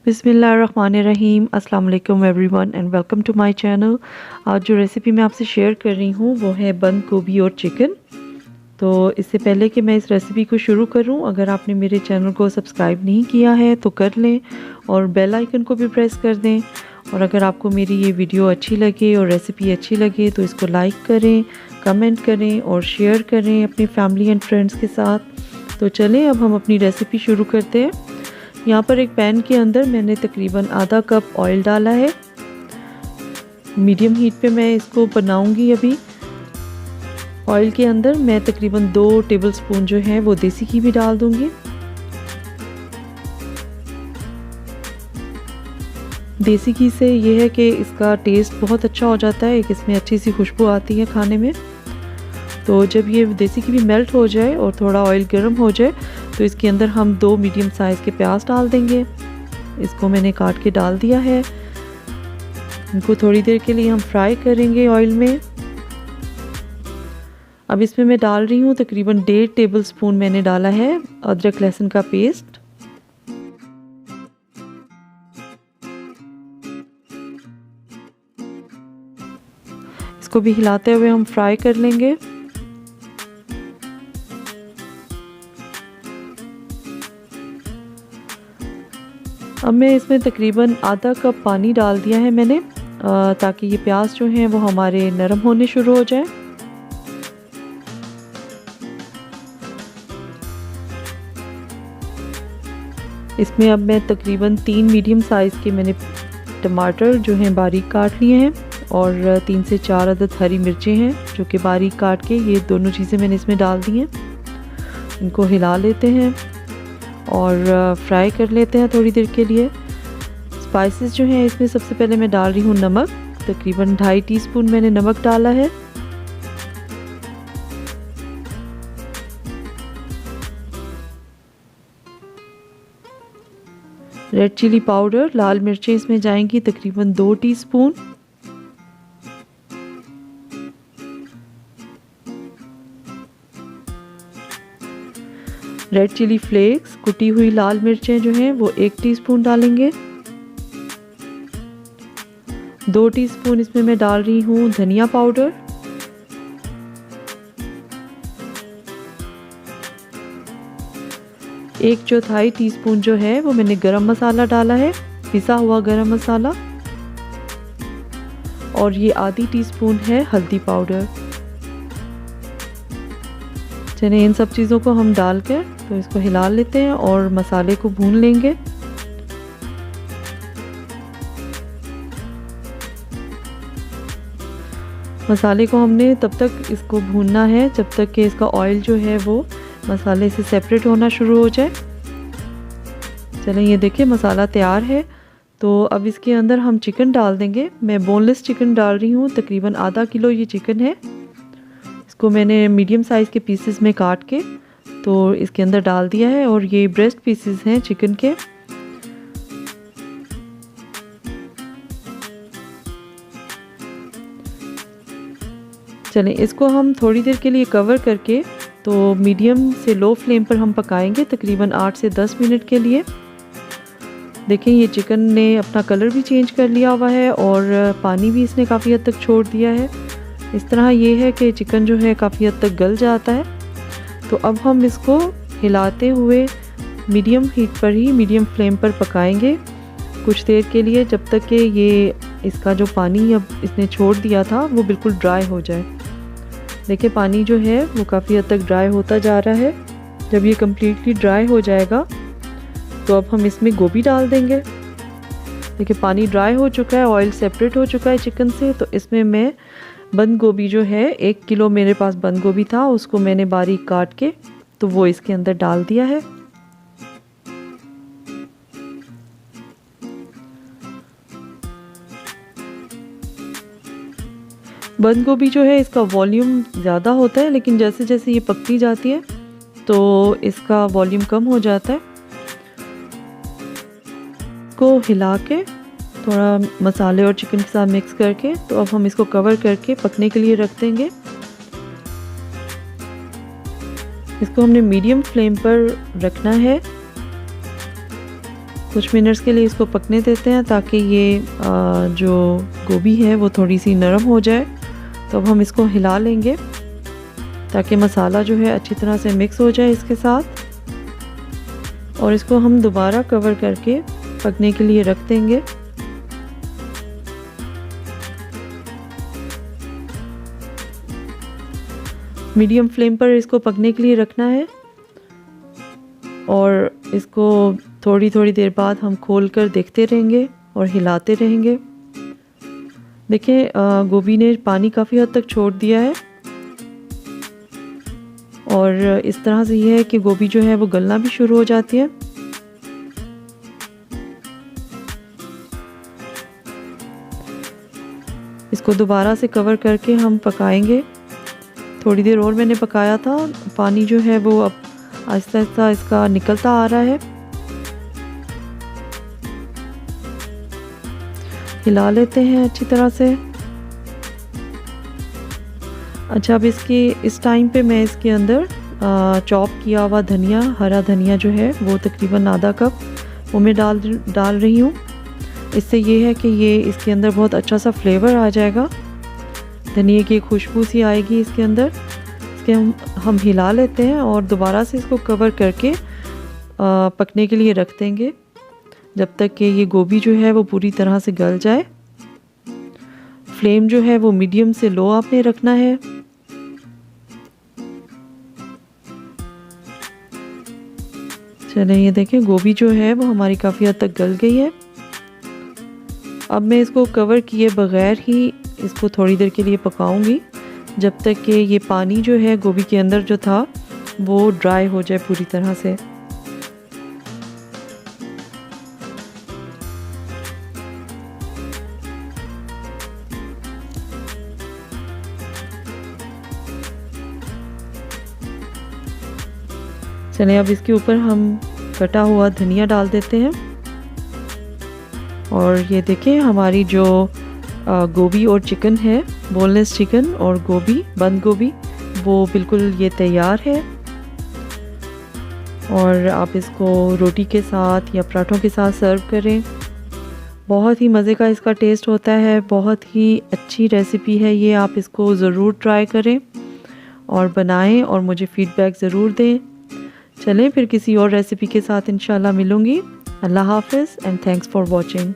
बिस्मिल्लाहिर्रहमानिर्रहीम अस्सलाम वालेकुम everyone and welcome to my channel. आज जो रेसिपी मैं आपसे शेयर कर रही हूँ वो है बंद गोभी और चिकन। तो इससे पहले कि मैं इस रेसिपी को शुरू करूँ, अगर आपने मेरे चैनल को सब्सक्राइब नहीं किया है तो कर लें और बेल आइकन को भी प्रेस कर दें। और अगर आपको मेरी ये वीडियो अच्छी लगे और रेसिपी अच्छी लगे तो इसको लाइक करें, कमेंट करें और शेयर करें अपनी फैमिली एंड फ्रेंड्स के साथ। तो चलें अब हम अपनी रेसिपी शुरू करते हैं। यहाँ पर एक पैन के अंदर मैंने तकरीबन आधा कप ऑयल डाला है। मीडियम हीट पे मैं इसको बनाऊंगी। अभी ऑयल के अंदर मैं तकरीबन 2 टेबलस्पून जो है वो देसी घी भी डाल दूंगी। देसी घी से ये है कि इसका टेस्ट बहुत अच्छा हो जाता है, एक इसमें अच्छी सी खुशबू आती है खाने में। तो जब ये देसी घी भी मेल्ट हो जाए और थोड़ा ऑयल गर्म हो जाए तो इसके अंदर हम 2 मीडियम साइज़ के प्याज डाल देंगे। इसको मैंने काट के डाल दिया है। इनको थोड़ी देर के लिए हम फ्राई करेंगे ऑयल में। अब इसमें मैं डाल रही हूँ तकरीबन 1.5 टेबलस्पून मैंने डाला है अदरक लहसुन का पेस्ट। इसको भी हिलाते हुए हम फ्राई कर लेंगे। अब मैं इसमें तकरीबन आधा कप पानी डाल दिया है मैंने, ताकि ये प्याज जो हैं वो हमारे नरम होने शुरू हो जाए। इसमें अब मैं तकरीबन 3 मीडियम साइज़ के मैंने टमाटर जो हैं बारीक काट लिए हैं और 3 से 4 अदद हरी मिर्चें हैं जो कि बारीक काट के, ये दोनों चीज़ें मैंने इसमें डाल दी हैं। इनको हिला लेते हैं और फ्राई कर लेते हैं थोड़ी देर के लिए। स्पाइसेस जो हैं इसमें सबसे पहले मैं डाल रही हूँ नमक। तकरीबन 2.5 टीस्पून मैंने नमक डाला है। रेड चिली पाउडर, लाल मिर्चें इसमें जाएंगी तकरीबन 2 टीस्पून। रेड चिली फ्लेक्स, कुटी हुई लाल मिर्चें जो हैं वो 1 टीस्पून डालेंगे। 2 टीस्पून इसमें मैं डाल रही हूँ धनिया पाउडर। एक चौथाई टीस्पून जो है वो मैंने गरम मसाला डाला है, पिसा हुआ गरम मसाला। और ये आधी टीस्पून है हल्दी पाउडर। चलिए इन सब चीज़ों को हम डालकर तो इसको हिला लेते हैं और मसाले को भून लेंगे। मसाले को हमने तब तक इसको भूनना है जब तक कि इसका ऑयल जो है वो मसाले से सेपरेट होना शुरू हो जाए। चलें ये देखिए मसाला तैयार है। तो अब इसके अंदर हम चिकन डाल देंगे। मैं बोनलेस चिकन डाल रही हूँ, तकरीबन आधा किलो ये चिकन है। इसको मैंने मीडियम साइज़ के पीसेस में काट के तो इसके अंदर डाल दिया है और ये ब्रेस्ट पीसेस हैं चिकन के। चलें इसको हम थोड़ी देर के लिए कवर करके तो मीडियम से लो फ्लेम पर हम पकाएंगे तकरीबन 8 से 10 मिनट के लिए। देखें ये चिकन ने अपना कलर भी चेंज कर लिया हुआ है और पानी भी इसने काफ़ी हद तक छोड़ दिया है। इस तरह ये है कि चिकन जो है काफ़ी हद तक गल जाता है। तो अब हम इसको हिलाते हुए मीडियम हीट पर ही, मीडियम फ्लेम पर पकाएंगे कुछ देर के लिए, जब तक कि ये इसका जो पानी अब इसने छोड़ दिया था वो बिल्कुल ड्राई हो जाए। देखिए पानी जो है वो काफ़ी हद तक ड्राई होता जा रहा है। जब ये कम्प्लीटली ड्राई हो जाएगा तो अब हम इसमें गोभी डाल देंगे। देखिए पानी ड्राई हो चुका है, ऑयल सेपरेट हो चुका है चिकन से। तो इसमें मैं बंद गोभी जो है 1 किलो मेरे पास बंद गोभी था, उसको मैंने बारीक काट के तो वो इसके अंदर डाल दिया है। बंद गोभी जो है इसका वॉल्यूम ज़्यादा होता है, लेकिन जैसे जैसे ये पकती जाती है तो इसका वॉल्यूम कम हो जाता है। इसको हिला के थोड़ा मसाले और चिकन के साथ मिक्स करके तो अब हम इसको कवर करके पकने के लिए रख देंगे। इसको हमने मीडियम फ्लेम पर रखना है। कुछ मिनट्स के लिए इसको पकने देते हैं ताकि ये जो गोभी है वो थोड़ी सी नरम हो जाए। तो अब हम इसको हिला लेंगे ताकि मसाला जो है अच्छी तरह से मिक्स हो जाए इसके साथ, और इसको हम दोबारा कवर करके पकने के लिए रख देंगे। मीडियम फ्लेम पर इसको पकने के लिए रखना है और इसको थोड़ी थोड़ी देर बाद हम खोल कर देखते रहेंगे और हिलाते रहेंगे। देखिए गोभी ने पानी काफ़ी हद तक छोड़ दिया है और इस तरह से ये है कि गोभी जो है वो गलना भी शुरू हो जाती है। इसको दोबारा से कवर करके हम पकाएंगे। थोड़ी देर और मैंने पकाया था, पानी जो है वो अब आहिस्ता आहिस्ता इसका निकलता आ रहा है। हिला लेते हैं अच्छी तरह से। अच्छा, अब इस टाइम पे मैं इसके अंदर चॉप किया हुआ धनिया, हरा धनिया जो है वो तकरीबन आधा कप वो मैं डाल रही हूँ। इससे ये है कि ये इसके अंदर बहुत अच्छा सा फ्लेवर आ जाएगा, धनिया की खुशबू सी आएगी इसके अंदर। इसके हम हिला लेते हैं और दोबारा से इसको कवर करके पकने के लिए रख देंगे जब तक कि ये गोभी जो है वो पूरी तरह से गल जाए। फ्लेम जो है वो मीडियम से लो आपने रखना है। चलिए ये देखें गोभी जो है वो हमारी काफ़ी हद तक गल गई है। अब मैं इसको कवर किए बगैर ही इसको थोड़ी देर के लिए पकाऊंगी जब तक कि ये पानी जो है गोभी के अंदर जो था वो ड्राई हो जाए पूरी तरह से। चलिए अब इसके ऊपर हम कटा हुआ धनिया डाल देते हैं और ये देखें हमारी जो गोभी और चिकन है, बोनलेस चिकन और गोभी, बंद गोभी, वो बिल्कुल ये तैयार है। और आप इसको रोटी के साथ या पराठों के साथ सर्व करें। बहुत ही मज़े का इसका टेस्ट होता है, बहुत ही अच्छी रेसिपी है ये। आप इसको ज़रूर ट्राई करें और बनाएं और मुझे फ़ीडबैक ज़रूर दें। चलें फिर किसी और रेसिपी के साथ इंशाल्लाह मिलूँगी। अल्लाह हाफ़िज़ एंड थैंक्स फॉर वॉचिंग।